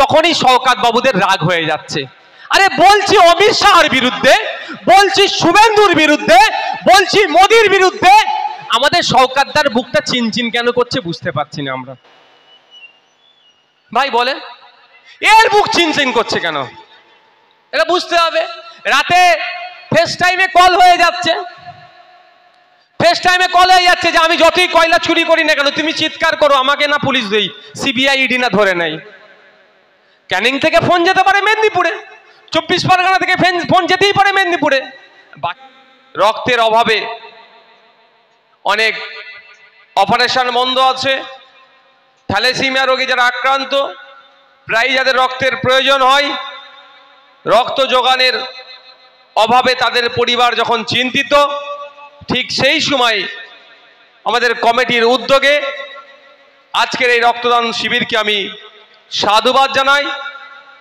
তখনই শওকত বাবুদের রাগ হয়ে যাচ্ছে। আরে বলছি অমিত শাহর বিরুদ্ধে, বলছি শুভেন্দুর বিরুদ্ধে, বলছি মোদির বিরুদ্ধে, আমাদের শওকতদার বুকটা চিনচিন কেন করছে বুঝতে পারছি না আমরা। ভাই বলেন এর বুক চিনচিন করছে কেন? এটা বুঝতে হবে। রাতে ফেস টাইমে কল হয়ে যাচ্ছে, ফেস টাইমে কল হয়ে যাচ্ছে যে আমি যতই কয়লা চুরি করি না কেন তুমি চিৎকার করো, আমাকে না পুলিশ দেই, সিবিআই ইডি না ধরে নেই। ক্যানিং থেকে ফোন যেতে পারে মেদিনীপুরে, 24 পরগনা থেকে ফোন যেতেই পারে মেদিনীপুরে। রক্তের অভাবে অনেক অপারেশন বন্ধ আছে, থ্যালাসেমিয়া রোগে যারা আক্রান্ত, প্রায় যাদের রক্তের প্রয়োজন হয়, রক্ত যোগানের অভাবে তাদের পরিবার যখন চিন্তিত, ঠিক সেই সময় আমাদের কমিটির উদ্যোগে আজকের এই রক্তদান শিবিরকে আমি সাধুবাদ জানাই।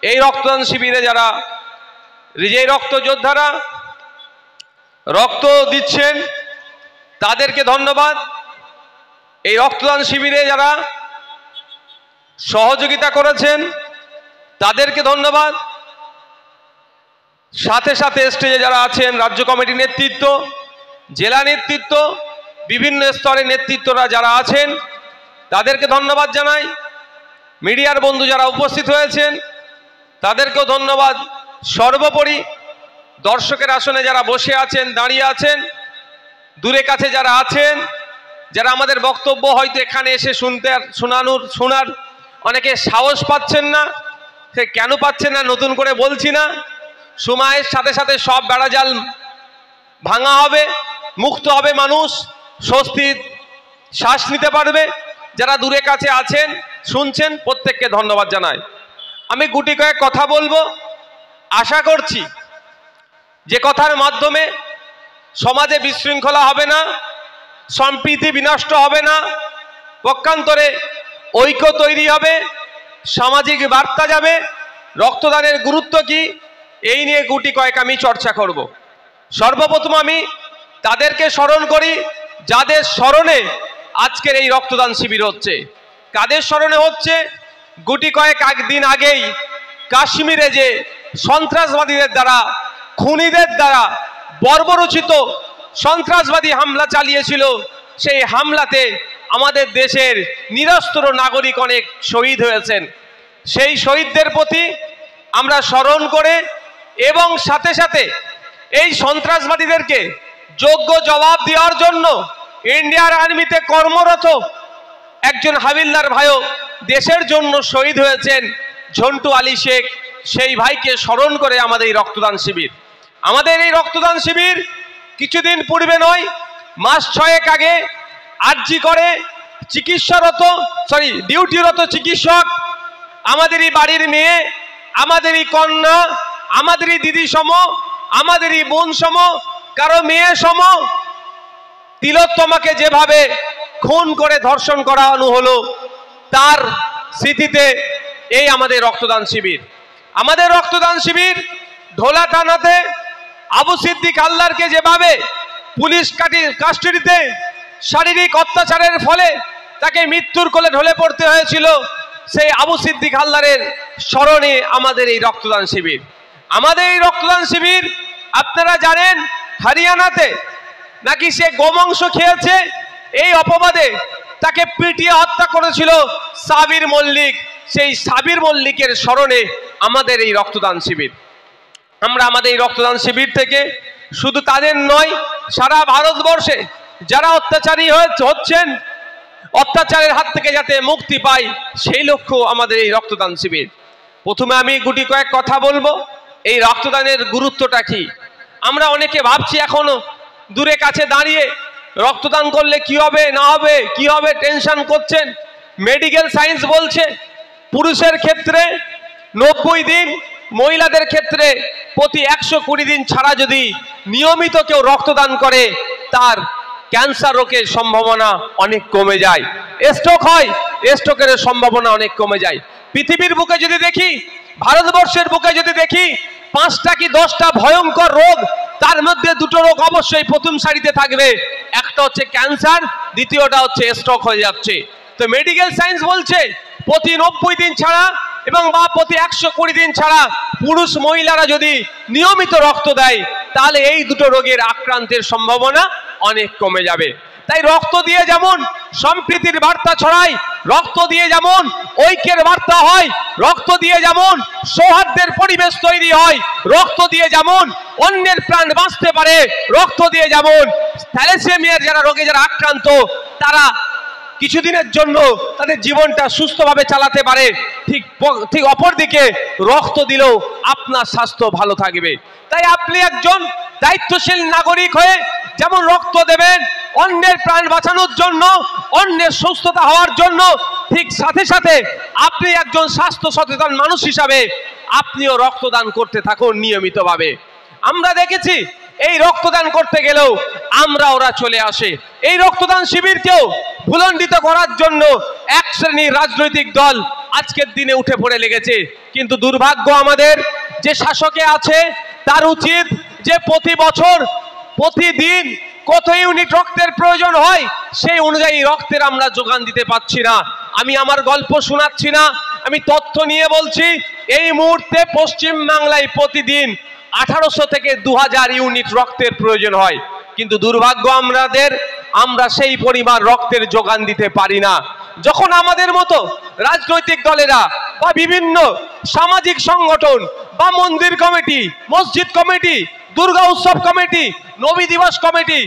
এই রক্তদান শিবিরে যারা হৃদয় রক্ত যোদ্ধারা রক্ত দিচ্ছেন তাদেরকে ধন্যবাদ। এই রক্তদান শিবিরে যারা সহযোগিতা করেছেন তাদেরকে ধন্যবাদ। সাথে সাথে স্টেজে যারা আছেন রাজ্য কমিটির নেতৃত্ব, জেলা নেতৃত্ব, বিভিন্ন স্তরের নেতৃত্বরা যারা আছেন তাদেরকে ধন্যবাদ জানাই। মিডিয়ার বন্ধু যারা উপস্থিত হয়েছেন তাদেরকেও ধন্যবাদ। সর্বোপরি দর্শকের আসনে যারা বসে আছেন, দাঁড়িয়ে আছেন, দূরে কাছে যারা আছেন, যারা আমাদের বক্তব্য হয়তো এখানে এসে শোনার অনেকে সাহস পাচ্ছেন না, সে কেন পাচ্ছেন না নতুন করে বলছি না। সময়ের সাথে সাথে সব বেড়াজাল ভাঙা হবে, মুক্ত হবে, মানুষ স্বস্তির শ্বাস নিতে পারবে। যারা দূরে কাছে আছেন শুনছেন প্রত্যেককে ধন্যবাদ জানাই। আমি গুটি কয়েক কথা বলবো, আশা করছি যে কথার মাধ্যমে সমাজে বিশৃঙ্খলা হবে না, সম্প্রীতি বিনষ্ট হবে না, পক্ষান্তরে ঐক্য তৈরি হবে, সামাজিক বার্তা যাবে। রক্তদানের গুরুত্ব কি এই নিয়ে গুটি কয়েক আমি চর্চা করব। সর্বপ্রথম আমি তাদেরকে স্মরণ করি যাদের স্মরণে আজকের এই রক্তদান শিবির হচ্ছে। কাদের স্মরণে হচ্ছে? গুটি কয়েক দিন আগেই কাশ্মীরে যে সন্ত্রাসবাদীদের দ্বারা, খুনিদের দ্বারা বর্বরোচিত সন্ত্রাসবাদী হামলা চালিয়েছিল, সেই হামলাতে আমাদের দেশের নিরস্ত্র নাগরিক অনেক শহীদ হয়েছেন। সেই শহীদদের প্রতি আমরা স্মরণ করে এবং সাথে সাথে এই সন্ত্রাসবাদীদেরকে যোগ্য জবাব দেওয়ার জন্য ইন্ডিয়ার আর্মিতে কর্মরত একজন হাবিলদার ভাইও দেশের জন্য শহীদ হয়েছেন, ঝন্টু আলী শেখ, সেই ভাইকে স্মরণ করে আমাদের এই রক্তদান শিবির। আমাদের এই রক্তদান শিবির কিছুদিন পূর্বে নয়, মাস 6 আগে আরজি করে ডিউটিরত চিকিৎসক, আমাদেরই বাড়ির মেয়ে, আমাদেরই কন্যা, আমাদেরই দিদি সম, আমাদেরই বোন সম, কারো মেয়ে সম তিলোত্তমাকে যেভাবে খুন করে ধর্ষণ করানো হলো, তার স্মৃতিতে এই আমাদের রক্তদান শিবির। আমাদের রক্তদান শিবির ঢোলা থানাতে আবু সিদ্দিক হালদারকে যেভাবে পুলিশ কাস্টডিতে শারীরিক অত্যাচারের ফলে তাকে মৃত্যুর কোলে ঢলে পড়তে হয়েছিল, সেই আবু সিদ্দিক হালদারের স্মরণে আমাদের এই রক্তদান শিবির। আমাদের এই রক্তদান শিবির আপনারা জানেন হরিয়ানাতে নাকি সে গোমাংস খেয়েছে, এই অপবাদে তাকে পিটিয়ে হত্যা করেছিল সাবির মল্লিক। সেই সাবির মল্লিকের স্মরণে আমাদের এই রক্তদান শিবির। আমরা আমাদের এই রক্তদান শিবির থেকে শুধু তাদের নয়, সারা ভারতবর্ষে যারা অত্যাচারী হচ্ছেন, অত্যাচারের হাত থেকে যাতে মুক্তি পায় সেই লক্ষ্য আমাদের এই রক্তদান শিবির। প্রথমে আমি গুটি কয়েক কথা বলবো এই রক্তদানের গুরুত্বটা কি। আমরা অনেকে ভাবছি এখনো দূরে কাছে দাঁড়িয়ে রক্তদান করলে কি হবে না হবে, কি হবে টেনশন করছেন। মেডিকেল সায়েন্স বলছে পুরুষের ক্ষেত্রে 90 দিন, মহিলাদের ক্ষেত্রে প্রতি 120 দিন ছাড়া যদি নিয়মিত কেউ রক্তদান করে তার ক্যান্সার রোগের সম্ভাবনা অনেক কমে যায়, স্ট্রোক হয়, স্ট্রোকের সম্ভাবনা অনেক কমে যায়। পৃথিবীর বুকে যদি দেখি, ভারতবর্ষের বুকে যদি দেখি 5টা কি 10টা ভয়ঙ্কর রোগ, তার মধ্যে 2টো রোগ অবশ্যই প্রথম সারিতে থাকবে। একটা হচ্ছে ক্যান্সার, দ্বিতীয়টা হচ্ছে স্ট্রোক হয়ে যাচ্ছে। তো মেডিকেল সায়েন্স বলছে প্রতি 90 দিন ছাড়া এবং বা প্রতি 120 দিন ছাড়া পুরুষ মহিলারা যদি নিয়মিত রক্ত দেয় তাহলে এই দুটো রোগের আক্রান্তের সম্ভাবনা অনেক কমে যাবে। তাই রক্ত দিয়ে যেমন সম্প্রীতির বার্তা ছড়ায়, রক্ত দিয়ে যেমন ঐক্যের বার্তা হয়, রক্ত দিয়ে যেমন সৌহার্দ্যের পরিবেশ তৈরি হয়, রক্ত দিয়ে যেমন অন্যের প্রাণ বাঁচতে পারে, রক্ত দিয়ে যেমন থ্যালাসেমিয়ার যারা রোগে যারা আক্রান্ত তারা কিছুদিনের জন্য তাদের জীবনটা সুস্থভাবে চালাতে পারে, ঠিক অপরদিকে রক্ত দিলেও আপনার স্বাস্থ্য ভালো থাকবে। তাই আপনি একজন দায়িত্বশীল নাগরিক হয়ে যেমন রক্ত দেবেন অন্যের প্রাণ বাঁচানোর জন্য, অন্যের সুস্থতা হওয়ার জন্য, ঠিক সাথে সাথে আপনি একজন স্বাস্থ্য সচেতন মানুষ হিসাবে আপনিও রক্তদান করতে থাকুন নিয়মিতভাবে। আমরা দেখেছি এই রক্তদান করতে গেলেও ওরা চলে আসে। এই রক্তদান শিবিরকেও ভুলণ্ডিত করার জন্য এক শ্রেণীর রাজনৈতিক দল আজকের দিনে উঠে পড়ে লেগেছে। কিন্তু দুর্ভাগ্য আমাদের যে শাসকে আছে তার উচিত যে প্রতি বছর প্রতিদিন কত ইউনিট রক্তের প্রয়োজন হয় সেই অনুযায়ী রক্তের আমরা যোগান দিতে পারছি না। আমি আমার গল্প শোনাচ্ছি না, আমি তথ্য নিয়ে বলছি। এই মুহূর্তে পশ্চিম বাংলায় প্রতিদিন 1800 থেকে 2000 ইউনিট রক্তের প্রয়োজন হয়, কিন্তু দুর্ভাগ্য আমরা সেই পরিমাণ রক্তের যোগান দিতে পারি না। যখন আমাদের মতো রাজনৈতিক দলেরা বা বিভিন্ন সামাজিক সংগঠন বা মন্দির কমিটি, মসজিদ কমিটি, দুর্গা উৎসব কমিটি, নবী দিবস কমিটি,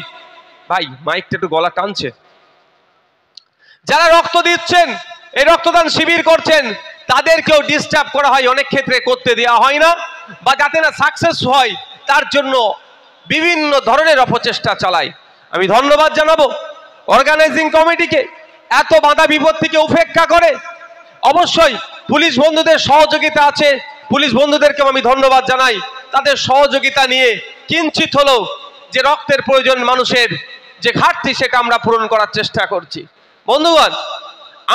ভাই মাইকটা একটু গলা টানছে, যারা রক্ত দিচ্ছেন, এই রক্তদান শিবির করছেন, তাদেরকেও ডিস্টার্ব করা হয়, অনেক ক্ষেত্রে করতে দেওয়া হয় না, বা যাতে না সাকসেস হয় তার জন্য বিভিন্ন ধরনের অপচেষ্টা চালায়। আমি ধন্যবাদ জানাবো অর্গানাইজিং কমিটিকে, এত বাধা বিপত্তিকে উপেক্ষা করে। অবশ্যই পুলিশ বন্ধুদের সহযোগিতা আছে, পুলিশ বন্ধুদেরকেও আমি ধন্যবাদ জানাই। তাদের সহযোগিতা নিয়ে কিঞ্চিত হলেও যে রক্তের প্রয়োজন মানুষের যে ঘাটতি সেটা আমরা পূরণ করার চেষ্টা করছি। বন্ধুগণ,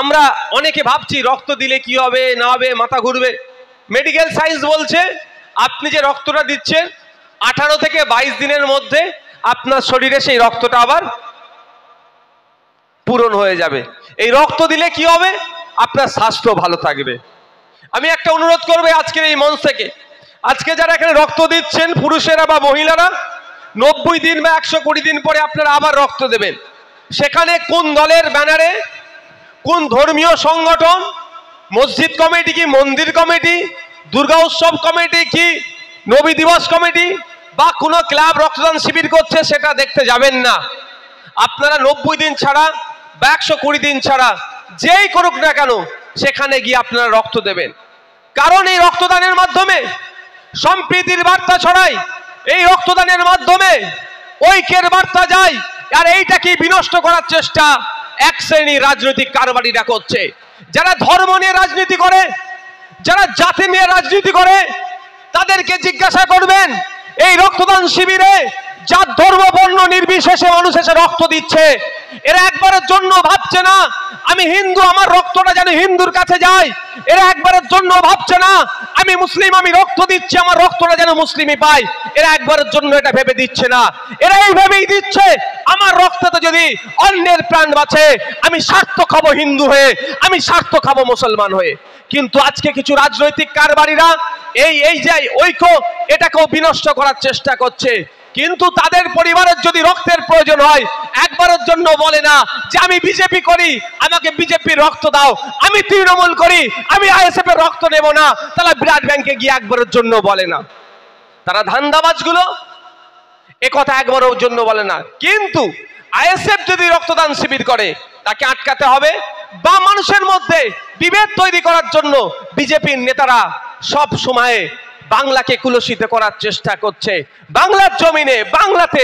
আমরা অনেকে ভাবছি রক্ত দিলে কি হবে না হবে, মাথা ঘুরবে। মেডিকেল সায়েন্স বলছে আপনি যে রক্তটা দিচ্ছেন 18 থেকে 22 দিনের মধ্যে আপনার শরীরে সেই রক্তটা আবার পূরণ হয়ে যাবে। এই রক্ত দিলে কি হবে? আপনার স্বাস্থ্য ভালো থাকবে। আমি একটা অনুরোধ করব আজকের এই মঞ্চ থেকে, আজকে যারা এখানে রক্ত দিচ্ছেন পুরুষেরা বা মহিলারা, 90 দিন বা 120 দিন পরে আপনারা আবার রক্ত দেবেন। সেখানে কোন দলের ব্যানারে, কোন ধর্মীয় সংগঠন, মসজিদ কমিটি কি মন্দির কমিটি, দুর্গা উৎসব কমিটি কি নবী দিবস কমিটি বা কোনো ক্লাব রক্তদান শিবির করছে সেটা দেখতে যাবেন না। আপনারা 90 দিন ছাড়া বা 120 দিন ছাড়া যেই করুক না কেন সেখানে গিয়ে আপনারা রক্ত দেবেন। কারণ এই রক্তদানের মাধ্যমে সম্প্রীতির বার্তা ছড়ায়, এই রক্তদানের মাধ্যমে ঐক্যের বার্তা যায়। আর এইটাকে বিনষ্ট করার চেষ্টা এক শ্রেণীর রাজনৈতিক কারবারিরা করছে। যারা ধর্ম নিয়ে রাজনীতি করে, যারা জাতি নিয়ে রাজনীতি করে, তাদেরকে জিজ্ঞাসা করবেন এই রক্তদান শিবিরে জাত ধর্ম বর্ণ নির্বিশেষে মানুষ এসে রক্ত দিচ্ছে, এরা একবারের জন্য ভাবছে না আমি হিন্দু, আমার রক্তটা যেন হিন্দুর কাছে যায়। এরা একবারের জন্য ভাবছে না আমি মুসলিম, আমি রক্ত দিচ্ছি আমার রক্তটা যেন মুসলিমই পায়। এরা একবারের জন্য এটা ভেবে দিচ্ছে না, এরা এই ভেবেই দিচ্ছে আমার রক্ততে যদি অন্যের প্রাণ বাঁচে আমি স্বার্থ খাবো হিন্দু হয়ে, আমি স্বার্থ খাবো মুসলমান হয়ে। কিন্তু আজকে কিছু রাজনৈতিক কারবারিরা এই যে ঐক্য এটাকেও বিনষ্ট করার চেষ্টা করছে। কিন্তু তাদের পরিবারের যদি রক্তের প্রয়োজন হয় একবারের জন্য বলে না যে আমি বিজেপি করি আমাকে বিজেপির রক্ত দাও, আমি তৃণমূল করি আমি আইএসএফ এর রক্ত নেব না, তারা ব্লাড ব্যাংকে গিয়ে একবারের জন্য বলে না। তারা ধান্দাবাজগুলো এ কথা একবারের জন্য বলে না। কিন্তু আইএসএফ যদি রক্তদান শিবির করে তাকে আটকাতে হবে, বা মানুষের মধ্যে বিভেদ তৈরি করার জন্য বিজেপির নেতারা সব সময়ে বাংলাকে কুলসিত করার চেষ্টা করছে। বাংলার জমিনে বাংলাতে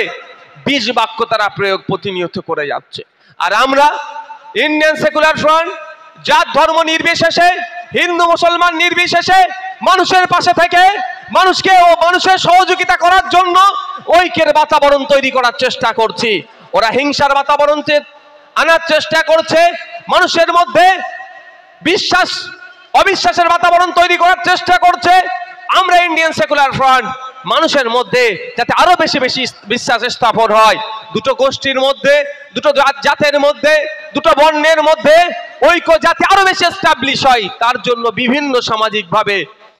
বিষ বাক্য তারা প্রয়োগ প্রতিনিয়ত করে যাচ্ছে। আর আমরা ইন্ডিয়ান সেকুলার ফ্রন্ট জাত ধর্ম নির্বিশেষে, হিন্দু মুসলমান নির্বিশেষে মানুষের পাশে থেকে মানুষকে ও মানুষের সহযোগিতা করার জন্য ঐক্যের বাতাবরণ তৈরি করার চেষ্টা করছি। ওরা হিংসার বাতাবরণ আনার চেষ্টা করছে, মানুষের মধ্যে বিশ্বাস অবিশ্বাসের বাতাবরণ তৈরি করার চেষ্টা করছে। আমরা ইন্ডিয়ান সেকুলার ফ্রন্ট মানুষের মধ্যে যাতে আরো বেশি বেশি বিশ্বাস স্থাপন হয়, দুটো গোষ্ঠীর মধ্যে, দুটো জাতের মধ্যে, দুটো বর্ণের মধ্যে ঐক্য যাতে আরো বেশি এস্টাবলিশ হয়, তার জন্য বিভিন্ন সামাজিকভাবে